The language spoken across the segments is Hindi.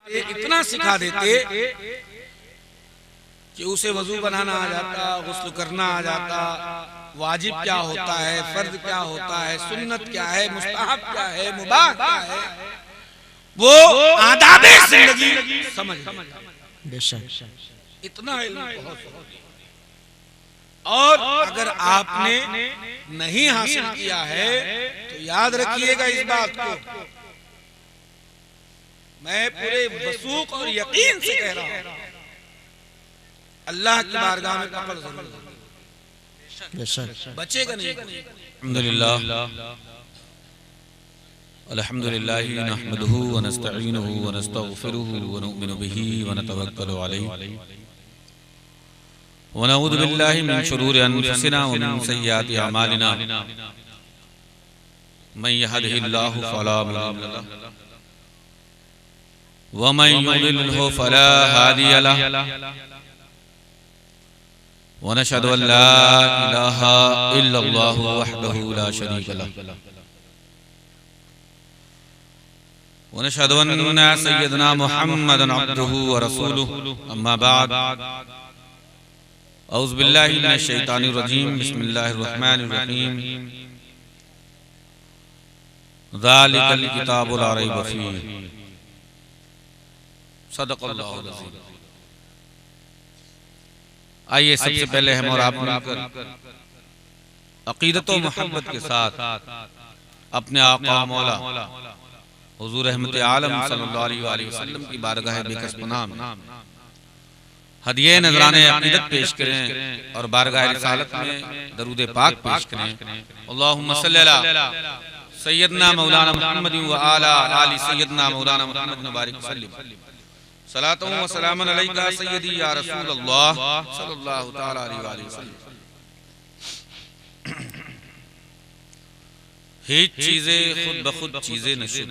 इतना सिखा देते कि उसे वजू बनाना आ जाता, गुस्ल करना आ जाता, वाजिब क्या होता है, फर्ज क्या होता है, सुन्नत क्या है, मुस्तहब क्या है, मुबाह क्या है, वो आदाबे जिंदगी समझ बेशक इतना इल्म बहुत। और अगर आपने नहीं हासिल किया है तो याद रखिएगा इस बात को, मैं पूरे वसूक और यकीन से कह रहा हूं, अल्लाह की बारगाह में पकड़ जरूर बचेगा नहीं। अल्हम्दुलिल्लाह नहमदुहु व नस्तईनुहु व नस्तगफिरुहु व नु'मिनु बिही व नतवक्कलु अलैहि व नऊज़ु बिल्लाहि मिन शुरूरि अनफुसिना व मिन सय्यिआति अमालिना मन यहदिहिल्लाहु फला मुदिल्ल लहु व मन युद्लिल्हु फला हादिय लहु व नशहदु अन ला इलाहा इल्लल्लाहु वहदहु ला शरीका लहु व नशहदु अन्ना सय्यदना मुहम्मदन अब्दुहु व रसूलुहु अम्मा बाद औज़ु बिल्लाहि मिनश शैतानिर रजीम बिस्मिल्लाहिर रहमानिर रहीम ज़ालिकल किताबु ला रैब फीह सदक़ल्लाहुल अज़ीम। आइए सबसे पहले हम और आप मिलकर अक़ीदत व मोहब्बत के साथ अपने आका मौला हुज़ूर रहमत आलम सल्लल्लाहु अलैहि वसल्लम की बारगाह बेकस पनाह में हदिये नज़राने अक़ीदत पेश करें और बारगाह रिसालत में दरूद पाक पेश करें। अल्लाहुम्मा सल्लि अला सय्यदना मौलाना मुहम्मदिन व आला आलि सय्यदना मौलाना मुहम्मद व बारिक वसल्लिम सलातुन व सलामुन अलैका सय्यदी या रसूलल्लाह सल्लल्लाहु तआला अलैहि वसल्लम। हिच चीज़ें खुद बखुद चीज़ें नशुद,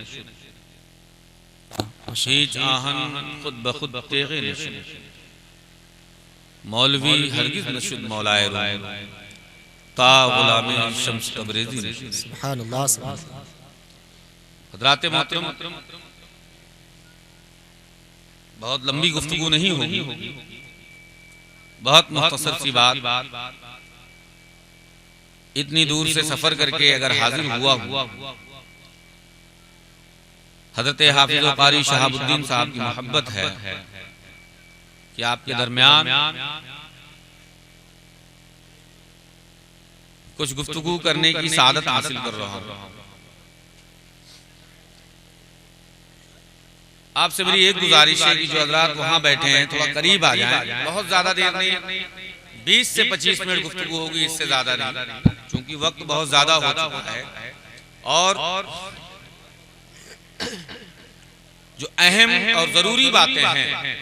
हिच आहन खुद बखुद तेग़े नशुद, मौलवी हरगिज़ नशुद मौलाए रूम ता गुलामे शम्स तबरेज़ी नशुद। सुभानअल्लाह सुभानअल्लाह। हज़रात मोहतरम, बहुत लंबी गुफ्तगू नहीं होगी, बहुत मुख्तसर सी बात। इतनी दूर से सफर करके अगर हाजिर हुआ हजरत हाफिज व कारी शहाबुद्दीन साहब की मोहब्बत है कि आपके दरमियान कुछ गुफ्तगू करने की सादत हासिल कर रहा हूं। आपसे मेरी एक गुजारिश है कि जो हजरात वहां बैठे हैं थोड़ा करीब आ जाएं, बहुत ज्यादा देर नहीं, 20 से 25 मिनट गुफ्तगू होगी, इससे ज्यादा नहीं, क्योंकि वक्त बहुत ज्यादा हो चुका है। और जो अहम और जरूरी बातें हैं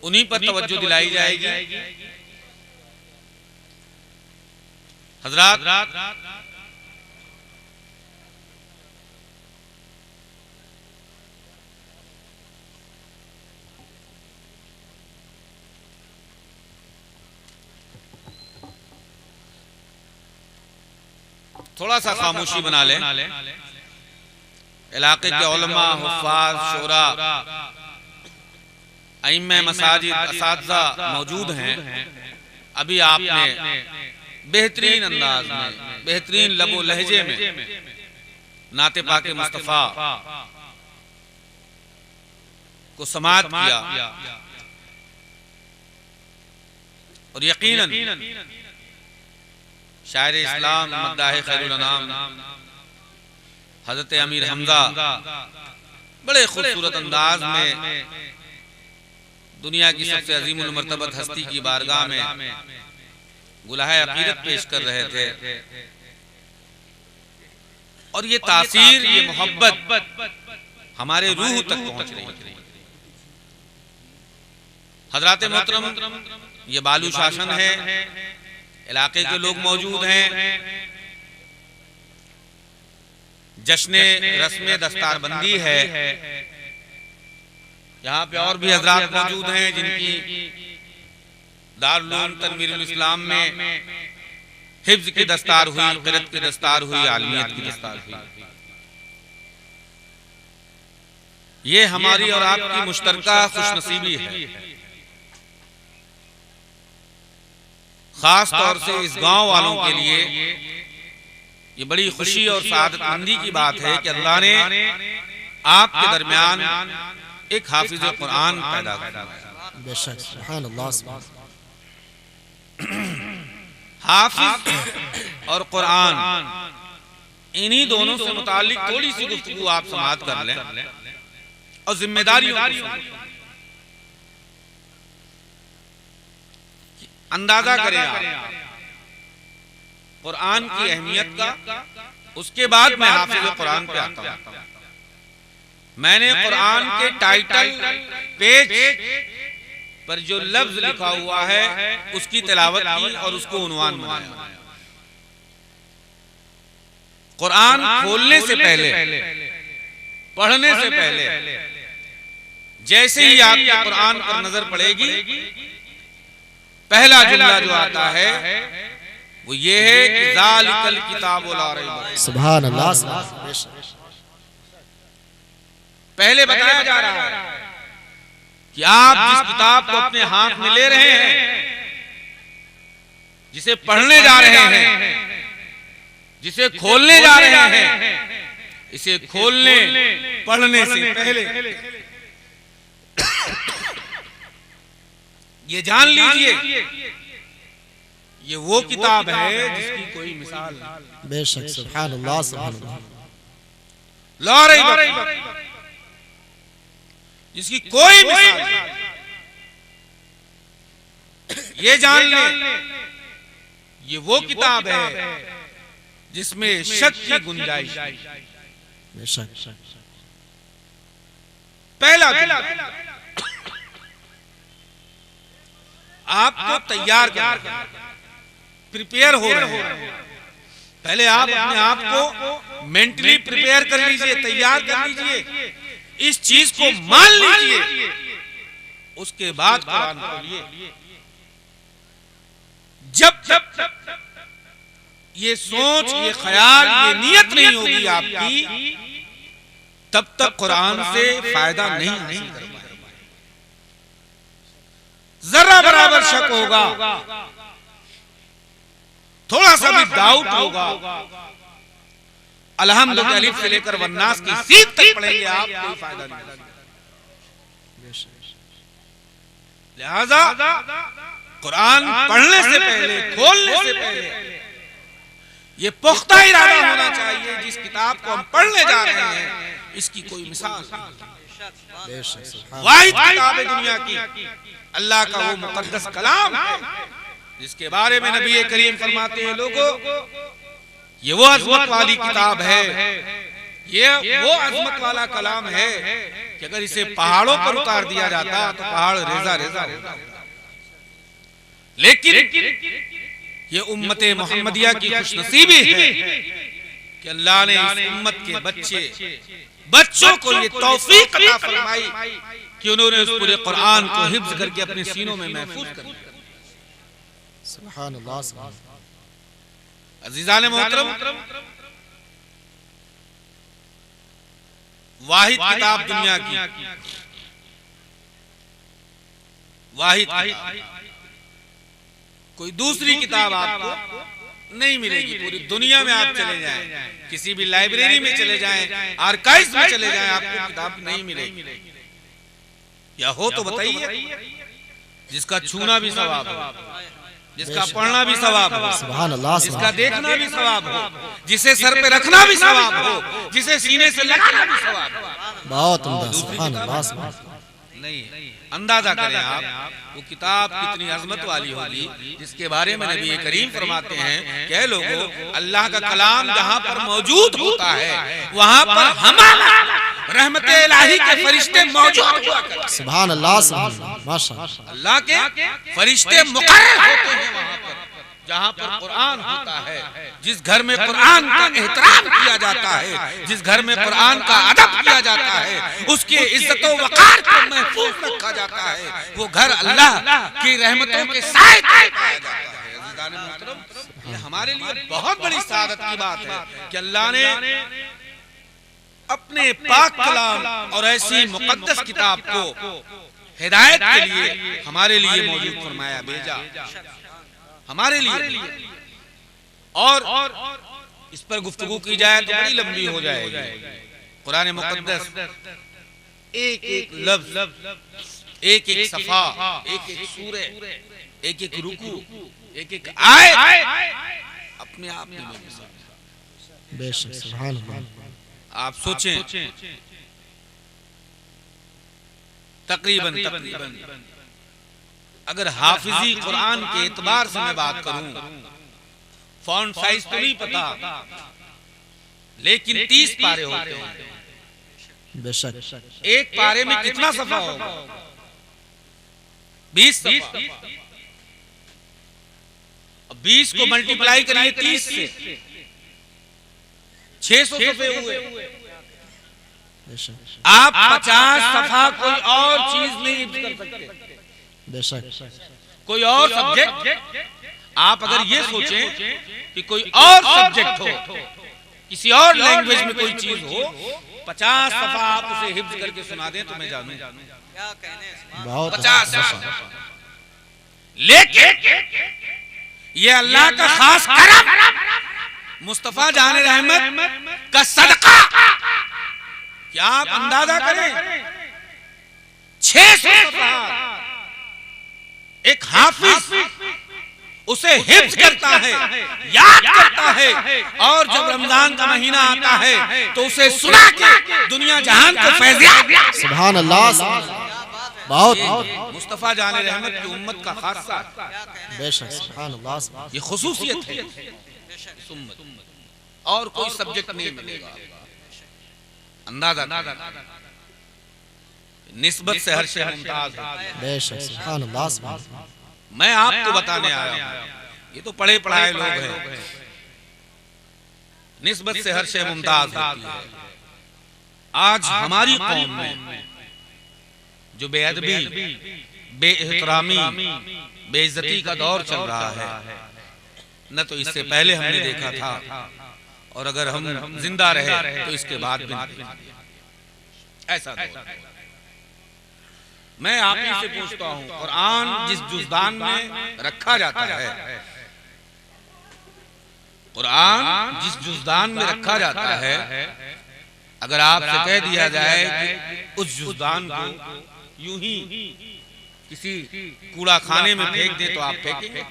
उन्हीं पर तवज्जो दिलाई जाएगी। हजरात, थोड़ा सा खामोशी बना लें। इलाके के उलमा, हुफ़ाज़, शोरा, अइम्मे मसाजिद, असातिज़ा मौजूद हैं। अभी आपने बेहतरीन अंदाज में, बेहतरीन लबो लहजे में नाते पाके मुस्तफ़ा को समाअत किया और यकीनन शायर इस्लाम मद्दाह खैरुल अनाम हजरत अमीर हमजा बड़े खूबसूरत अंदाज में दुनिया की सबसे अजीमुल मर्तबत हस्ती की बारगाह में गुलाहे अक़ीदत पेश कर रहे थे। और ये तासीर, ये मोहब्बत हमारे रूह तक पहुंच रही है। हजरात मोहतरम, ये बालू शासन है, इलाके के लोग मौजूद हैं, जश्ने रस्म दस्तारबंदी है। यहाँ पे और भी हजरात मौजूद हैं जिनकी दारुल उलूम तनवीरुल इस्लाम में हिफ्ज की दस्तार हुई, क़िरात की दस्तार हुई, आलमियत की दस्तार हुई। ये हमारी और आपकी मुश्तरका खुशनसीबी है। खास तौर से इस गांव वालों के लिए ये बड़ी खुशी और सादतमंदी की बात है कि अल्लाह ने आपके दरमियान एक हाफिज कुरान पैदा किया। बेशक, सुभान अल्लाह। हाफिज और कुरान, इन्हीं दोनों से मुताल्लिक थोड़ी सी गुफ्तगू आप समाअत कर लें और जिम्मेदारियों को अंदाजा करें आप कुरान की अहमियत का। उसके बाद मैं हाफिज कुरान पे आता हूं। मैंने कुरान के टाइटल पेज पर जो लफ्ज लिखा हुआ है उसकी तिलावत की और उसको उन्वान बनाया। कुरान खोलने से पहले, पढ़ने से पहले, जैसे ही आपके कुरान पर नजर पड़ेगी, पहला जुमला जो आता है वो ये है कि ज़ालिकल किताबु ला रैब फीह। सुभान अल्लाह। पहले बताया जा रहा है कि आप जिस किताब को अपने हाथ में ले रहे हैं, जिसे पढ़ने जा रहे हैं, जिसे खोलने जा रहे हैं, इसे खोलने पढ़ने से पहले ये जान लीजिए ये वो किताब है जिसकी कोई मिसाल नहीं। बेशक, सुभान अल्लाह, सुभान अल्लाह। ला रैब फीह, जिसकी कोई मिसाल नहीं। ये जान ले ये वो किताब है जिसमें शक की गुंजाइश नहीं। बेशक, पहला आपको तैयार कर, प्रिपेयर हो रहे हैं। पहले आप अपने आप को मेंटली प्रिपेयर कर लीजिए, तैयार कर लीजिए, इस चीज को मान लीजिए, उसके बाद कुरान खोलिए। जब ये सोच, ये ख्याल, ये नियत नहीं होगी आपकी, तब तक कुरान से फायदा नहीं हासिल कर पाएंगे। जरा बराबर शक होगा, थोड़ा सा भी डाउट होगा, अलहम्दुलिल्लाह अलिफ से लेकर वन्नास की सीध तक पढ़ेंगे आप, कोई फायदा नहीं। लिहाजा कुरान पढ़ने से पहले, खोलने से पहले ये पुख्ता इरादा होना चाहिए, जिस किताब को हम पढ़ने जा रहे हैं इसकी कोई मिसाल नहीं। वाहिद किताब है दुनिया की, अल्लाह का वो मुकद्दस कलाम है जिसके बारे में नबी करीम फरमाते हैं, लोगों ये वो अज़मत वाली किताब है, ये वो अज़मत वाला कलाम है कि अगर इसे पहाड़ों पर उतार दिया जाता तो पहाड़ रेजा रेजा होता। लेकिन ये उम्मते मोहम्मदिया की खुशनसीबी है कि अल्लाह ने इस उम्मत के बच्चों को ये तौफीक अता फरमाई कि उन्होंने उस पूरे कुरान को हिफ्ज करके अपने सीनों में महफूज कर लिया। सुभान अल्लाह, सुभान अल्लाह। अज़ीज़ान मोहतरम, वाहिद किताब दुनिया की, वाहिद किताब, कोई दूसरी किताब आपको नहीं मिलेगी। पूरी दुनिया में आप चले जाएं, किसी भी लाइब्रेरी में चले जाएं, आर्काइव्स में चले जाएं, आपको किताब नहीं मिलेगी। या हो तो बताइए, जिसका छूना भी सवाब हो, जिसका पढ़ना भी सवाब हो, सुभान अल्लाह, जिसका देखना भी सवाब हो, जिसे सर पे रखना भी सवाब हो, जिसे सीने से लगाना भी सवाब हो। बहुत उम्दा, सुभान अल्लाह, सुभान अल्लाह। नहीं, अंदाजा करें आप वो किताब कितनी अजमत वाली होगी जिसके बारे में नबी करीम फरमाते हैं कि लोगों, अल्लाह का कलाम जहाँ पर मौजूद होता है वहाँ पर हमारा रहमत इलाही के फरिश्ते मौजूद हुआ करते हैं। सुभान अल्लाह, सुभान अल्लाह, माशाअल्लाह। अल्लाह के फरिश्ते मुकर्रर होते हैं वहाँ पर जहाँ पर कुरान होता है। जिस घर में कुरान का एहतराम किया जाता है, जिस घर में कुरान का अदब किया जाता है, उसके इज्जत व वक़ार को महफूज रखा जाता है, वो घर अल्लाह की रहमतों के साए तले पाया जाता है। हमारे लिए बहुत बड़ी सादत की बात है कि अल्लाह ने अपने पाक कलाम और ऐसी मुकद्दस किताब को हिदायत के लिए हमारे लिए मौजूद फरमाया, भेजा हमारे लिए। और इस पर गुफ्तगू की जाए तो बड़ी लंबी हो जाएगी। कुरान मुकद्दस एक एक लफ्ज, एक एक सफा, एक एक सूरे, एक एक रुकू, एक एक आयत अपने आप में बेशक सुभान अल्लाह। आप सोचें, तकरीबन अगर हाफिजी कुरान के एतबार से मैं बात करूं, फॉन्ट साइज तो नहीं पता, लेकिन 30 पारे होते हैं। बेशक एक पारे में कितना सफा होगा? 20 सफा। 20 को मल्टीप्लाई करिए 30 से, 600 सफे हुए। आप 50 सफा कोई और चीज नहीं कर सकते। बेशक कोई और सब्जेक्ट, आप अगर ये सोचें कि कोई और सब्जेक्ट हो, किसी और लैंग्वेज में कोई चीज हो, 50 सफा आप उसे हिफ्ज करके सुना दें तो मैं जानूं क्या कहने। बहुत 50 सफा। लेकिन ये अल्लाह का खास करम, मुस्तफा जान रहमत का सदका, क्या आप अंदाजा करें 600 सफा एक हाफिज उसे हिफ्ज करता है, याद करता है, और जब रमजान का महीना आता है तो उसे सुना के दुनिया जहान को फैज़। सुभान अल्लाह। बहुत मुस्तफा जाने रहमत की उम्मत का खासा, बेशक सुभान अल्लाह। ये खुसूसियत है इस उम्मत, और कोई सब्जेक्ट नहीं मिलेगा। अंदाजा निस्बत से हर शय मुमताज है। बेशक सुभान अल्लाह। मैं आपको बताने आया हूं, ये तो पढ़े पढ़ाए लोग हैं। निस्बत से हर शय मुमताज होती है। आज हमारी कौम में जो बेअदबी, बेएहतरामी, बेइज्जती का दौर चल रहा है, न तो इससे पहले हमने देखा था, और अगर हम जिंदा रहे तो इसके बाद भी ऐसा दौर। मैं आप ही से पूछता हूं, कुरान जिस जुज़दान में रखा जाता है, कुरान जिस जुज़दान में रखा जाता है, अगर आपसे कह दिया जाए कि उस जुज़दान को यूं ही किसी कूड़ा खाने में फेंक दे तो आप फेंकेंगे?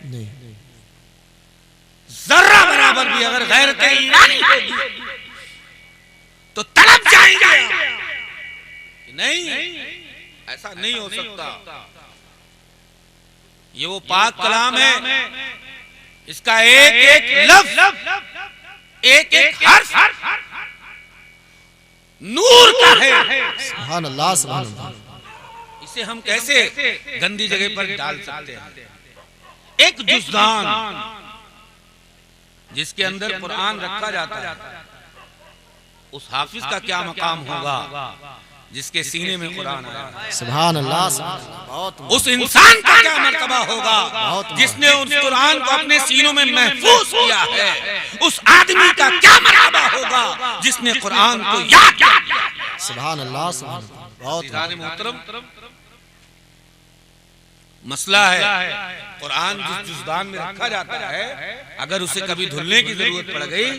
नहीं। जर्रा बराबर भी अगर गैरत ईमानी होगी तो तड़प जाएंगे। नहीं, ऐसा नहीं हो सकता। ये वो पाक कलाम है, इसका एक एक लफ्ज, एक एक हर्फ नूर का है। सुभान अल्लाह सुभान अल्लाह। इसे हम कैसे गंदी जगह पर डाल सकते हैं? एक जुज़दान जिसके अंदर कुरान रखा जाता है, उस हाफिज का क्या मकाम होगा जिसके सीने में कुरान आया? सुभान अल्लाह। बहुत उस इंसान का क्या मर्तबा होगा जिसने उस कुरान को अपने सीनों में महफूज किया है? उस आदमी का क्या मर्तबा होगा जिसने कुरान को याद किया? सुभान अल्लाह सुभान अल्लाह। बहुत मोहतरम, मसला है कुरान जिस जुज़दान में रखा जाता है, अगर उसे कभी धुलने की जरूरत पड़ गई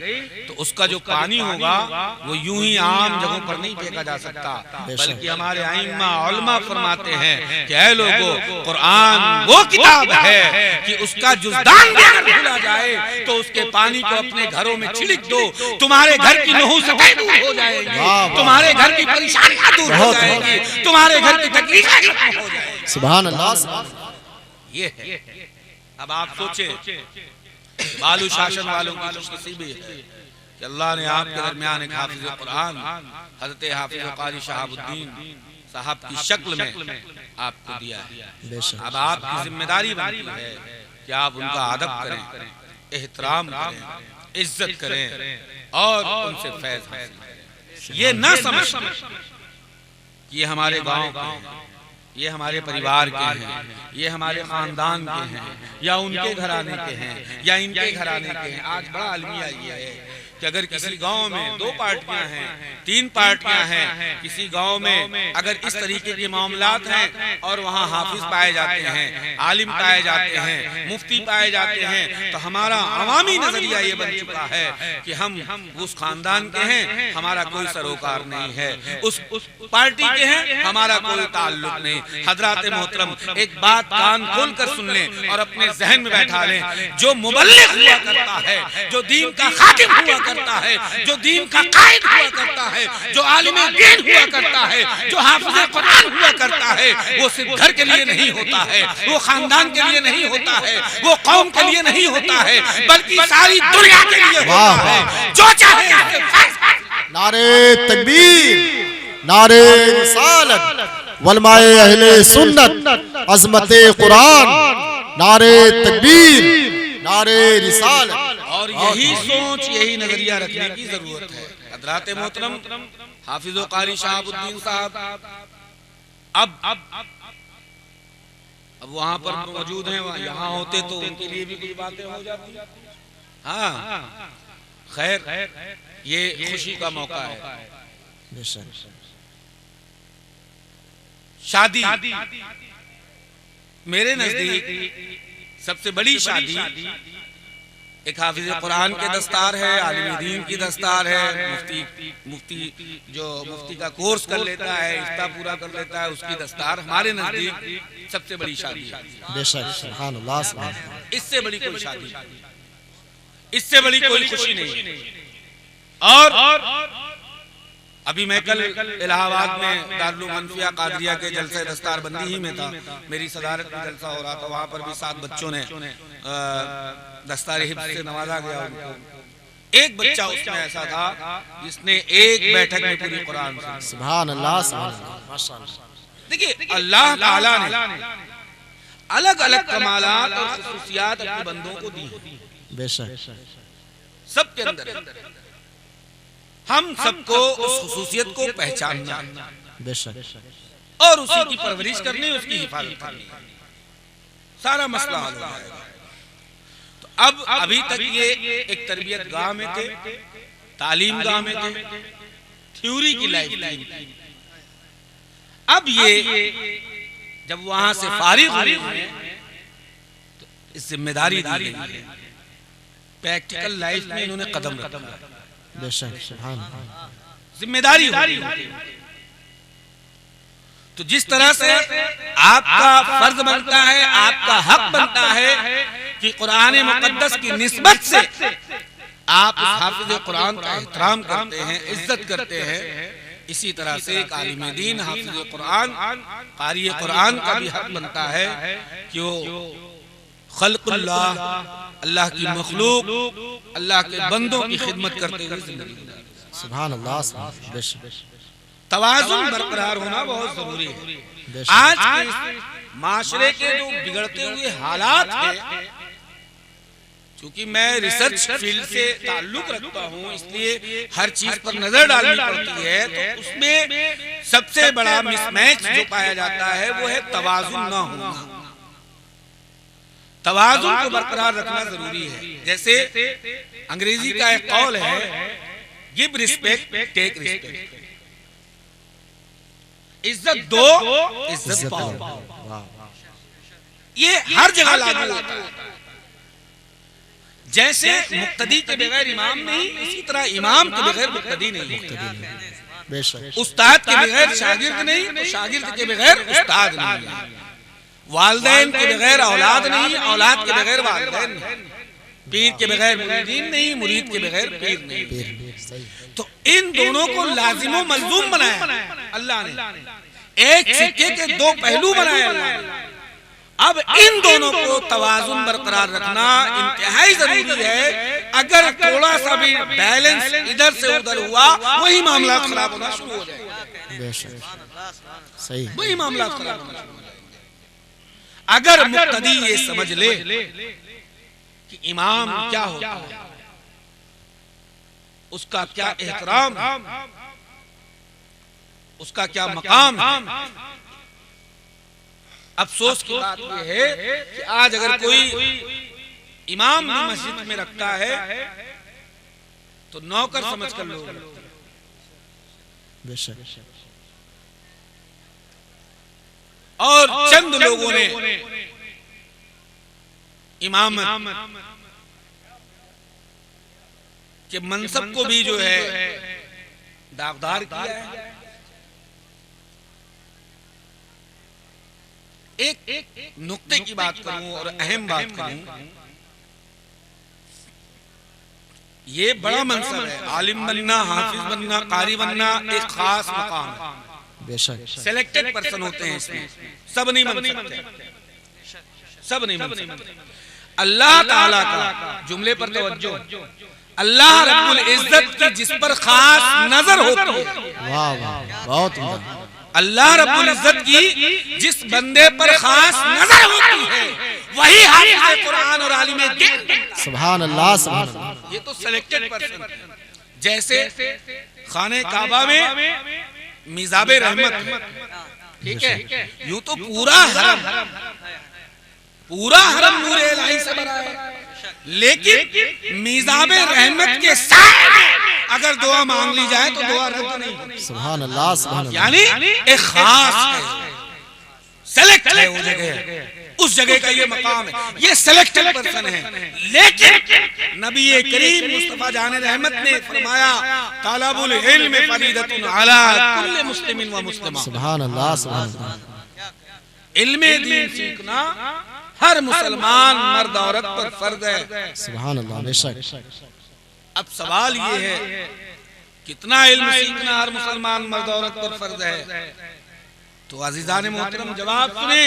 तो उसका जो पानी होगा वो यूं ही आम जगहों पर नहीं फेंका जा सकता, बल्कि हमारे आइम्मा उलमा फरमाते हैं कि ऐ लोगों, कुरान वो किताब है कि उसका जुज़दान भी अगर धुला जाए तो उसके पानी को अपने घरों में छिड़क दो, तुम्हारे घर की नहुसतें दूर हो जाएंगी, तुम्हारे घर की परेशानियां दूर हो जाएंगी, तुम्हारे घर की तकलीफें खत्म हो जाएंगी। सुभान अल्लाह। ये है। अब आप सोचे, बालू शासन वालों की खुशनसीबी है कि अल्लाह ने आपके दरमियान एक हाफिज कुरान हजरत हाफिज क़ारी शहाबुद्दीन साहब की शक्ल में आपको दिया है। अब आपकी जिम्मेदारी बनती है कि आप उनका अदब करें, एहतराम करें, इज्जत करें और उनसे फैज़ हासिल करें। ये ना समझ कि ये हमारे गांव के, ये हमारे परिवार के हैं, ये हमारे खानदान के हैं, या उनके घराने के हैं, या इनके घराने के हैं। आज बड़ा अलमिया ये है कि अगर किसी गांव में 2 पार्टियां हैं, 3 पार्टियां हैं, किसी गांव में अगर इस तरीके के मामलात हैं और वहां हाफिज पाए जाते हैं, आलिम पाए जाते हैं, मुफ्ती पाए जाते हैं, तो हमारा अवामी नजरिया ये बन चुका है कि हम उस खानदान के हैं, हमारा कोई सरोकार नहीं है, उस पार्टी के हैं, हमारा कोई ताल्लुक नहीं। हजरात मोहतरम, एक बात कान खोल कर सुन लें और अपने जहन में बैठा लें, जो मुबल्लिग हुआ करता है, जो दीन का खातिम हुआ करता है, जो दीन का कायद हुआ करता है, जो आलिम दीन हुआ करता है, जो हाफिज कुरान हुआ करता है, वो सिर्फ घर के लिए नहीं होता है, वो खानदान के लिए नहीं होता है, वो कौम के लिए नहीं होता है, बल्कि सारी दुनिया के लिए होता है। जो चाहे नारे तकबीर, नारे रिसालत, वलमाए अहले सुन्नत, अज़मते कुरान, नारे तकबीर, नारे रिसालत। और यही सोच, यही नजरिया रखने की जरूरत है। हज़रात मोहतरम हाफिज कारी शहाबुद्दीन साहब अब वहां पर मौजूद हैं, यहाँ होते तो उनके लिए भी कुछ बातें हो जाती। हाँ, खैर, ये खुशी का मौका है। शादी मेरे नजदीक सबसे बड़ी शादी एक हाफिज कुरान के दस्तार है, आलिम दीन की दस्तार है, मुफ्ती जो मुफ्ती का कोर्स कर लेता है, इफ्ता पूरा कर लेता है, उसकी दस्तार हमारे नजदीक सबसे बड़ी शादी है। बेशक, सुभान अल्लाह, सुभान अल्लाह। इससे बड़ी कोई शादी, इससे बड़ी कोई खुशी नहीं। और अभी मैं कल इलाहाबाद में दारुल मनफिया कादरिया के जलसे दस्तार बंदी ही में था, मेरी सदारत में जलसा हो रहा था, वहां पर भी 7 बच्चों ने दस्तार हिफ्ज़ से नवाजा गया उनको। एक बच्चा उसमें ऐसा था जिसने एक बैठक में पूरी कुरान सुनी। सुभान अल्लाह, सुभान अल्लाह, माशाअल्लाह। देखिए, अल्लाह ताला ने अलग अलग कमालात और खुसूसियात अपने बंदों को दी, बेशक, सबके अंदर। हम सबको उस खुसूसियत को पहचानना, बेशक, और उसी की परवरिश करनी, उसकी हिफाजत करनी, सारा मसला हल हो जाएगा। तो अब अभी तक ये एक तरबियत गाह में थे, तालीम गाह में थे, थ्योरी की लाइफ थी। अब ये जब वहां से फारिग हुए हैं तो इस जिम्मेदारी दी गई है, प्रैक्टिकल लाइफ में इन्होंने कदम रखा है। बेशक, सुभान अल्लाह, जिम्मेदारी होगी। तो जिस तरह से आपका फर्ज बनता है, आपका हक बनता है कि कुरान मुकद्दस की निस्बत से आप उस हाफिज कुरान का एहतराम करते हैं, इज्जत करते हैं, इसी तरह से एक आलिम दीन हाफिज कुरान, कारी कुरान का भी हक बनता है कि वो खल्क़ुल्लाह, अल्लाह की मखलूक, अल्लाह के बंदों की खिदमत करते हुए जिंदगी गुजारे। सुभान अल्लाह, सुभान, बेशक, तवाज़ुन बरकरार होना बहुत जरूरी है। आज के माशरे के जो बिगड़ते हुए हालात हैं, क्योंकि मैं रिसर्च फील्ड से ताल्लुक रखता हूँ, इसलिए हर चीज पर नजर डालनी पड़ती है, तो उसमें सबसे बड़ा मिसमैच जो पाया जाता है वो है तवाज़ुन ना होना। तवाज़ुन को बरकरार रखना जरूरी है। जैसे अंग्रेजी का एक कौल है, गिव रिस्पेक्ट टेक रिस्पेक्ट, इज्जत दो इज्जत पाओ। ये हर जगह लागू होता है। जैसे मुक्तदी के बगैर इमाम नहीं, इसी तरह इमाम के बगैर मुक्तदी नहीं, बेशक, उस्ताद के बगैर शागिर्द नहीं, तो शागिर्द के बगैर उस्ताद नहीं, वालिदैन के बगैर औलाद नहीं, औलाद के बगैर वालिदैन नहीं, पीर के बगैर मुरीदीन नहीं, मुरीद के बगैर पीर नहीं। तो इन दोनों को लाजिम मलजूम बनाया अल्लाह ने, एक सिक्के के 2 पहलू बनाए अल्लाह ने। अब इन दोनों को तवाज़ुन बरकरार रखना इंतहाई जरूरी है। अगर थोड़ा सा भी बैलेंस इधर से उधर हुआ, वही मामला खराब होना शुरू हो जाएगा। बेशक, सही, वही मामला खराब होना शुरू हो जाएगा। अगर मुक्तदी ये समझ ले कि इमाम क्या होता है, उसका क्या एहतराम, उसका क्या मकाम है, अफसोस की बात यह है कि आज अगर कोई इमाम भी मस्जिद में रखता है तो नौकर समझ कर लोग, बेशक, और चंद लोगों ने इमामत के मनसब को भी जो है दागदार किया है। एक नुक्ते की बात करूं और अहम बात करूं, ये बड़ा मनसब है। आलिम बनना, हाफिज बनना, कारी बनना एक खास मकाम है। बेशक, सिलेक्टेड पर्सन होते हैं इसमें, सब नहीं बन सकते, सब नहीं बन सकते। अल्लाह ताला का जुमले पर तवज्जो, अल्लाह रब्बुल इज्जत की जिस पर खास नजर होती है, वाह वाह, बहुत उम्दा। अल्लाह रब्बुल इज्जत की जिस बंदे पर खास नजर होती है वही हाफिज कुरान और आलिम दीन। सुभान अल्लाह, सुभान अल्लाह। ये तो सिलेक्टेड पर्सन। जैसे खाने काबा में मिजाबे रहमत, ठीक है, यूं तो पूरा हरम नूर इलाही से भरा है, लेकिन मिजाबे रहमत के साथ अगर दुआ मांग ली जाए तो दुआ रद्द नहीं होती। सुभान अल्लाह, सुभान अल्लाह। यानी एक खास है, सेलेक्ट है वो जगह, उस जगह का ये मकाम है, ये सिलेक्टेड पर्सन है। लेकिन नबी करीम मुस्तफा जान रहमत ने फरमाया, तालबुल इल्म फरीदतुन अला कुल्ल मुस्लिमिन व मुस्लिमा। सुभान अल्लाह, सुभान अल्लाह। इल्मे दीन सीखना हर मुसलमान मर्द औरत पर फर्ज है। सुभान अल्लाह, बेशक। अब सवाल ये है, कितना इल्म सीखना हर मुसलमान मर्द औरत पर फर्ज है? तो अजीजान मोहतरम जवाब सुने,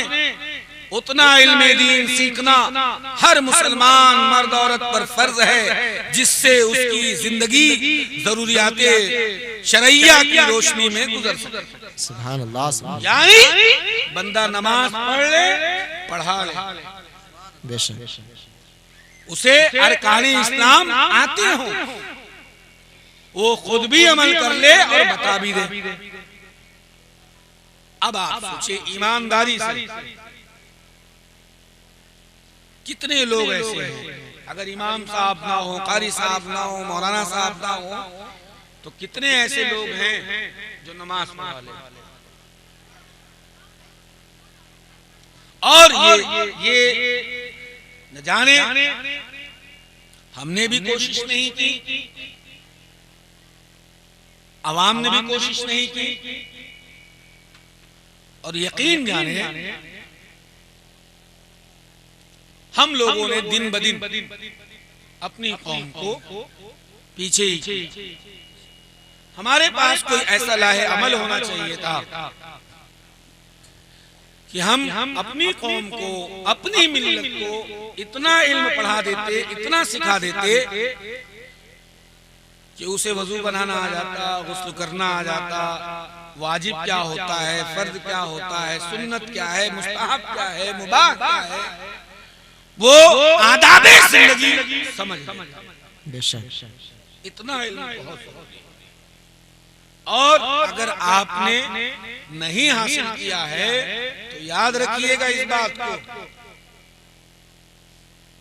उतना इल्म दीन सीखना हर मुसलमान मर्द औरत पर फर्ज है जिससे उसकी जिंदगी जरूरियाते शरइया की रोशनी में गुजर सके। सुभान अल्लाह, सुभान अल्लाह। यानी बंदा नमाज पढ़ ले, पढ़ा ले, बेशक, उसे अरकाने इस्लाम आते हो, वो खुद भी अमल कर ले और बता भी दे। अब आप सोचिए ईमानदारी से, कितने लोग ऐसे हैं, अगर इमाम साहब ना हो, कारी साहब ना हो, मौलाना साहब ना हो, तो कितने ऐसे लोग हैं जो नमाज पढ़ा ले। और ये न जाने हमने भी कोशिश नहीं की, अवाम ने भी कोशिश नहीं की, और यकीन जाने हम लोगों ने दिन ब दिन अपनी कौम को पीछे ही। हमारे पास कोई ऐसा लाहे अमल होना चाहिए था कि हम अपनी कौम को, अपनी मिल्लत को इतना इल्म पढ़ा देते, इतना सिखा देते कि उसे वजू बनाना आ जाता, गुस्ल करना आ जाता, वाजिब क्या होता है, फर्ज क्या होता है, सुन्नत क्या है, मुस्ताहब क्या है, मुबाह क्या है, वो आदाबे जिंदगी समझ। बेशक, इतना इल्म बहुत। और अगर आपने नहीं हासिल किया है तो याद रखिएगा इस बात को,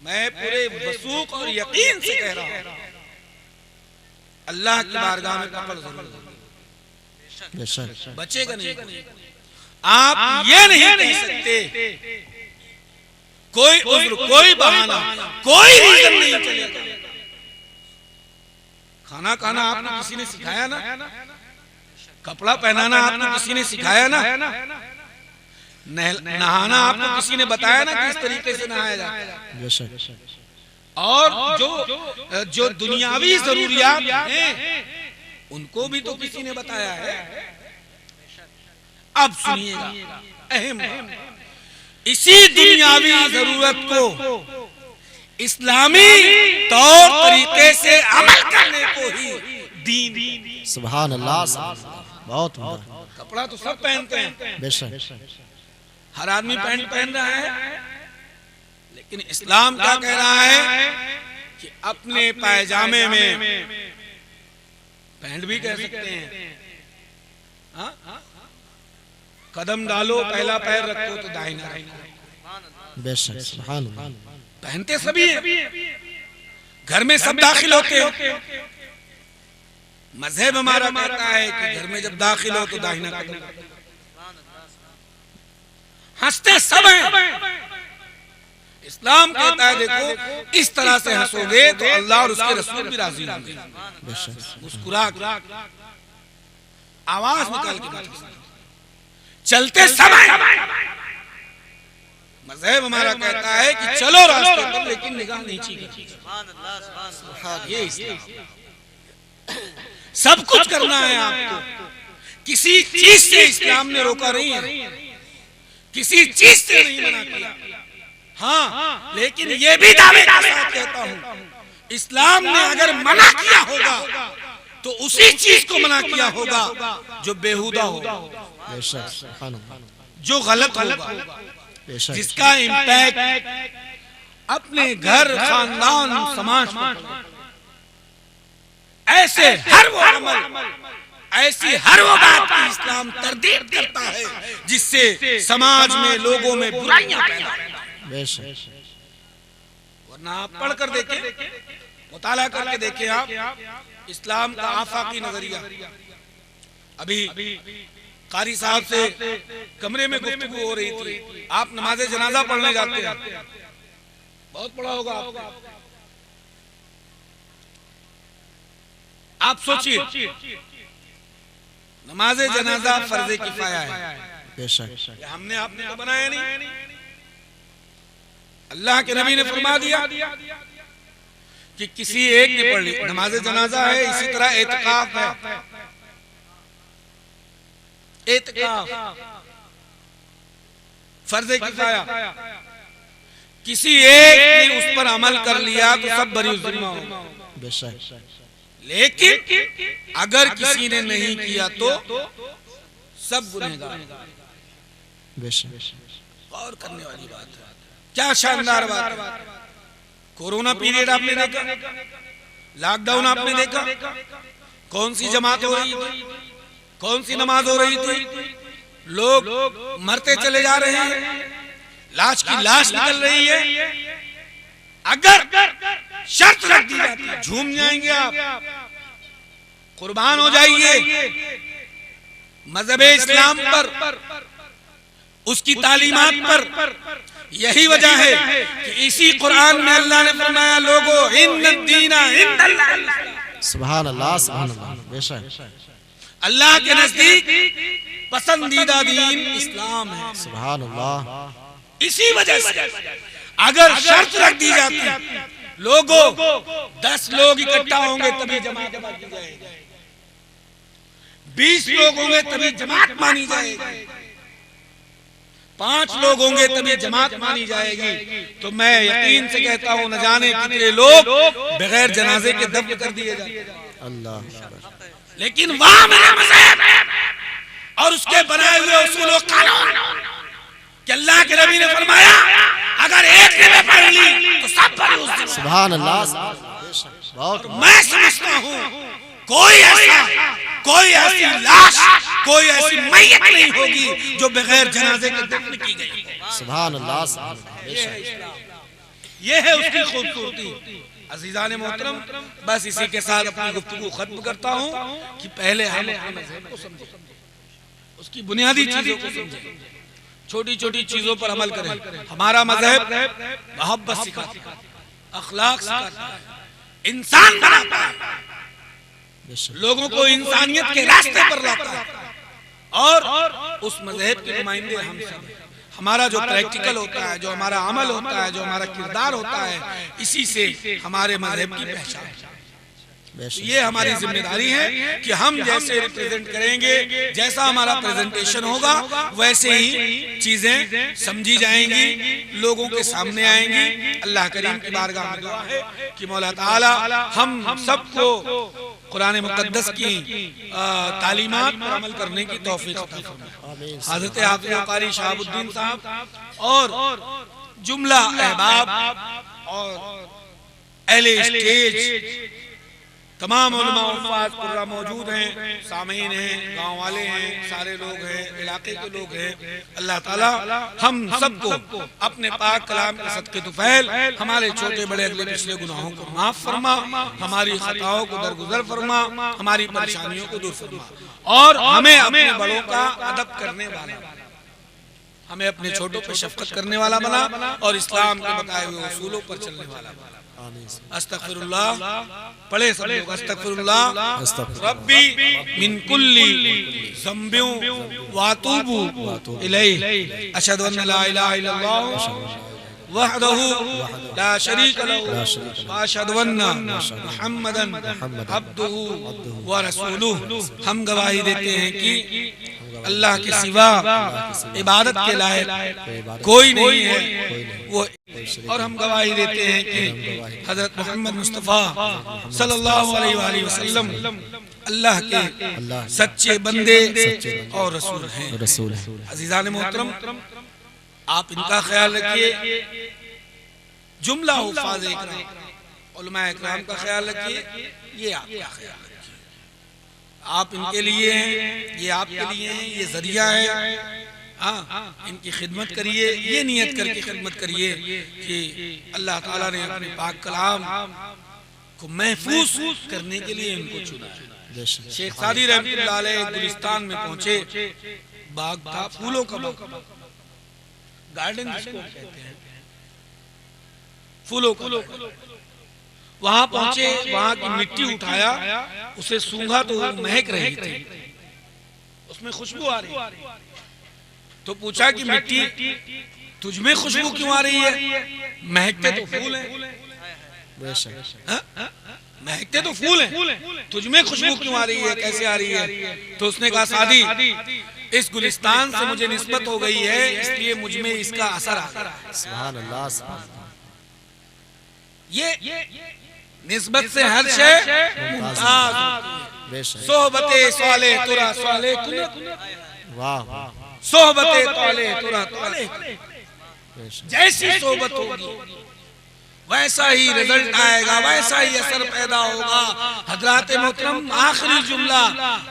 मैं पूरे वसूक और यकीन से कह रहा हूं, अल्लाह की बारगाह में पकड़ जरूर बेशक, बचेगा नहीं। आप ये नहीं कह सकते, कोई उज्र, कोई बहाना, कोई रीजन नहीं चलेगा। खाना खाना आपको किसी ने सिखाया ना, कपड़ा पहनाना आपको किसी ने सिखाया ना, नहाना आपको किसी ने बताया ना किस तरीके से नहाया जाता है। बेशक, और जो दुनियावी जरूरियात हैं उनको भी तो किसी ने बताया है। अब सुनिएगा अहम बात, इसी दुनियावी जरूरत को इस्लामी तौर तरीके से अमल करने को ही दीन। सुभान अल्लाह, बहुत उम्दा। कपड़ा तो सब पहनते हैं, बेशक, हर आदमी पैंट पहन रहा है, लेकिन इस्लाम क्या कह रहा है कि अपने पायजामे में पैंट भी कह सकते हैं, हाँ? कदम डालो पहला पैर रखो तो दाहिना रखो। बेशक सुभान अल्लाह। पहनते सभी हैं, घर में सब दाखिल होते हो। मजहब हमारा कहता है कि घर में जब दाखिल हो तो दाहिना कदम। हंसते सब हैं। इस्लाम कहता है देखो इस तरह से हंसोगे तो अल्लाह और उसके रसूल भी राजी होंगे। मुस्कुरा आवाज निकाल के चलते समय मजहब हमारा कहता है कि चलो रास्ते पर लेकिन निगाह नीची ये सब कुछ करना है आपको। किसी चीज से इस्लाम ने रोका नहीं है, किसी चीज से नहीं मना किया। हाँ, लेकिन ये भी दावे के साथ कहता हूँ इस्लाम ने अगर मना किया होगा तो उसी चीज को मना किया होगा जो बेहुदा होगा, जो गलत होगा, जिसका इम्पैक्ट अपने घर, खानदान, समाज पर। ऐसे हर वो अमल, ऐसी हर वो बात की इस्लाम तरदीद करता है जिससे समाज में, लोगों में बुराइयां पैदा होती हैं। वरना आप पढ़ कर देखें, मुताला करके देखें आप इस्लाम का आफाकी नजरिया। अभी कारी साहब से कमरे में गुफ्तगू हो रही थी, आप नमाज़े जनाजा पढ़ने जाते हैं, बहुत पढ़ा होगा आपको। आप सोचिए नमाज़े जनाजा फर्ज़े किफ़ाया है, बेशक हमने आपने तो बनाया नहीं। अल्लाह के नबी ने फरमा दिया कि किसी एक ने पढ़ ली, नमाज़े जनाजा है। इसी तरह एतिकाफ है, एतिकाफ फर्ज़े किफ़ाया, किसी एक ने उस पर अमल कर लिया तो सब बरी ज़िम्मा हो। बेशक लेकिन अगर किसी ने नहीं किया तो सब गुनहगार। गौर करने वाली बात है, क्या शानदार बात है। कोरोना पीरियड आपने देखा, लॉकडाउन आपने देखा, कौन सी जमात हो रही थी, कौन सी नमाज हो रही थी, लोग मरते चले जा रहे हैं, लाश की लाश निकल रही है। अगर शर्त रख दी जाती है झूम जाएंगे आप, कुर्बान हो जाइए मजहब इस्लाम पर, उसकी तालीमात पर। यही वजह है कि इसी कुरान में अल्लाह ने फरमाया लोगो इन्नद्दीना इंदल्लाह, सुभान अल्लाह सुभान अल्लाह। बेशक अल्लाह के नजदीक पसंदीदा दीन इस्लाम है, सुभान अल्लाह। इसी वजह से अगर शर्त रख दी जाती लोगों 10 लोग इकट्ठा होंगे तभी जमात की जाएगी, 20 लोग होंगे तभी जमात मानी जाएगी, 5 लोग होंगे तभी जमात मानी जाएगी, तो मैं यकीन से कहता हूँ न जाने कितने लोग बगैर जनाजे के दफन कर दिए जाते। अल्लाह। लेकिन वहां मेरा मज़हब और उसके बनाए हुए उसूल और कानून कि अल्लाह के नबी ने फरमाया अगर एक ने पढ़ ली तो सब पढ़े उस दिन। सुभान अल्लाह। बहुत मैं समझता हूँ कोई ऐसी लाश, कोई ऐसी मैयत नहीं होगी जो बगैर जनाजे के दफन की गई। सुभान अल्लाह। ये है उसकी खूबसूरती। अज़ीज़ान मोहतरम, बस इसी के साथ अपनी गुफ्तगू खत्म करता हूँ कि पहले हम मज़हब को समझें, उसकी बुनियादी चीजों को समझें, छोटी छोटी चीजों पर अमल करें। हमारा मजहब मोहब्बत सिखाता है, अखलाक सिखाता है, इंसान बनाता है, लोगों को इंसानियत के रास्ते पर लाता है। और उस मजहब के नुमाइंदे हम सब। हमारा जो प्रैक्टिकल होता है, जो हमारा अमल होता है, जो हमारा किरदार होता है, इसी से हमारे मजहब की पहचान है। ये हमारी जिम्मेदारी है कि हम जैसे रिप्रेजेंट करेंगे, जैसा हमारा प्रेजेंटेशन होगा वैसे ही चीजें समझी जाएंगी, लोगों के सामने आएंगी। अल्लाह करीम की बारगाह में दुआ है कि मौला ताला हम सबको कुरान मुकद्दस की तालीमात पर अमल करने की तौफीक अता फरमाए। हज़रत हाफ़िज़ क़ारी शहाबुद्दीन साहब और जुमला अहबाब और अहले स्टेज तमाम उलमा उफ़ाज़ कुर्रा मौजूद हैं, सामीन हैं, गांव वाले हैं, सारे लोग हैं, इलाके के लोग हैं। अल्लाह ताला हम सबको अपने पाक कलाम के सदक़े तुफ़ैल हमारे छोटे बड़े अगले पिछले गुनाहों को माफ फरमा, हमारी खताओं को दरगुजर फरमा, हमारी परेशानियों को दूर फरमा और हमें अपने बड़ों का अदब करने वाला, हमें अपने छोटों पर शफ़क़त करने वाला बना और इस्लाम के बताए हुए उसूलों पर चलने वाला बना। अस्तग़फिरुल्लाह पढ़े सब लोग, अस्तग़फिरुल्लाह रब्बी मिन कुल्ली ज़ंबिन वातूबु इलैहि अशहदु अन्न ला इलाहा इल्लल्लाह वहदहु ला शरीका लहु व अशहदु अन्ना मुहम्मदन अब्दुहु व रसूलुहु। हम गवाही देते हैं कि अल्लाह के सिवा इबादत के लायक कोई नहीं है वो, और हम गवाही देते हैं कि हजरत मोहम्मद मुस्तफ़ा सल्लल्लाहु अलैहि वसल्लम अल्लाह के सच्चे बंदे और रसूल हैं। अज़ीज़ान मोहतरम, आप इनका ख्याल रखिए, जुमला हुफ़ाज़ इकराम उलमा इकराम का ख्याल रखिए, ये आपका ख्याल रखिए। आप इनके लिए हैं, ये आपके लिए हैं, ये जरिया है। हाँ, इनकी खिदमत करिए, ये नियत करके खिदमत करिए कि अल्लाह ताला ने अपने पाक कलाम को महफूज करने के लिए इनको चुना है। शेख सादी रहमतुल्लाह अलैह गुलिस्तान में पहुंचे, बाग था, फूलों का बाग, गार्डन जिसको कहते हैं, फूलों का। वहां पहुंचे, वहां की मिट्टी उठाया, उसे सूंघा तो वो महक रही थी, उसमें खुशबू आ रही। तो पूछा कि मिट्टी तुझमें खुशबू क्यों आ रही है? महकते तो फूल हैं, महकते तो फूल हैं, तुझमें खुशबू क्यों आ रही है, कैसे आ रही है? तो उसने कहा सादी, इस गुलिस्तान से मुझे निस्बत हो गई है, इसलिए मुझ में इसका असर आ गया। सुभान अल्लाह, सुभान अल्लाह। ये निस्बत से हर शय मुमताज, सोहबते स्वाले तुरा स्वाले कुन, वाह, सोहबते तौले तुरा तौले, जैसी सोहबत होगी वैसा ही रिजल्ट आएगा, वैसा ही असर पैदा होगा। हजरात मोहतरम, आखिरी जुमला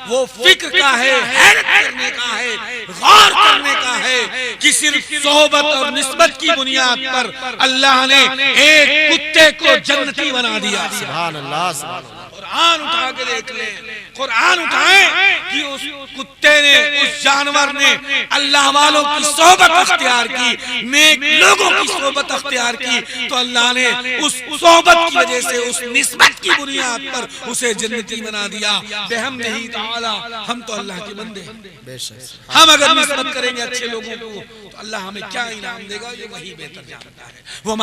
वो फिक्र का है, हैरत करने का है, गौर करने का है कि सिर्फ सोहबत और निस्बत की बुनियाद पर अल्लाह ने एक कुत्ते को जन्नती बना दिया। सुभान अल्लाह, सुभान अल्लाह। कुरान उठा के देख ले, कुरान उठाएं कि उस कुत्ते ने, उस जानवर ने अल्लाह वालों की सोहबत अख्तियार की, नेक लोगों की सोहबत अख्तियार की, तो अल्लाह ने उस सोहबत की वजह से, उस निस्बत की बुनियाद पर उसे जन्नती बना दिया। बेहम्दिही ताला, हम तो अल्लाह के बंदे हैं। हम अगर निस्बत करेंगे अच्छे लोगों को तो अल्लाह हमें क्या इनाम देगा, ये वही बेहतर जानता है। वो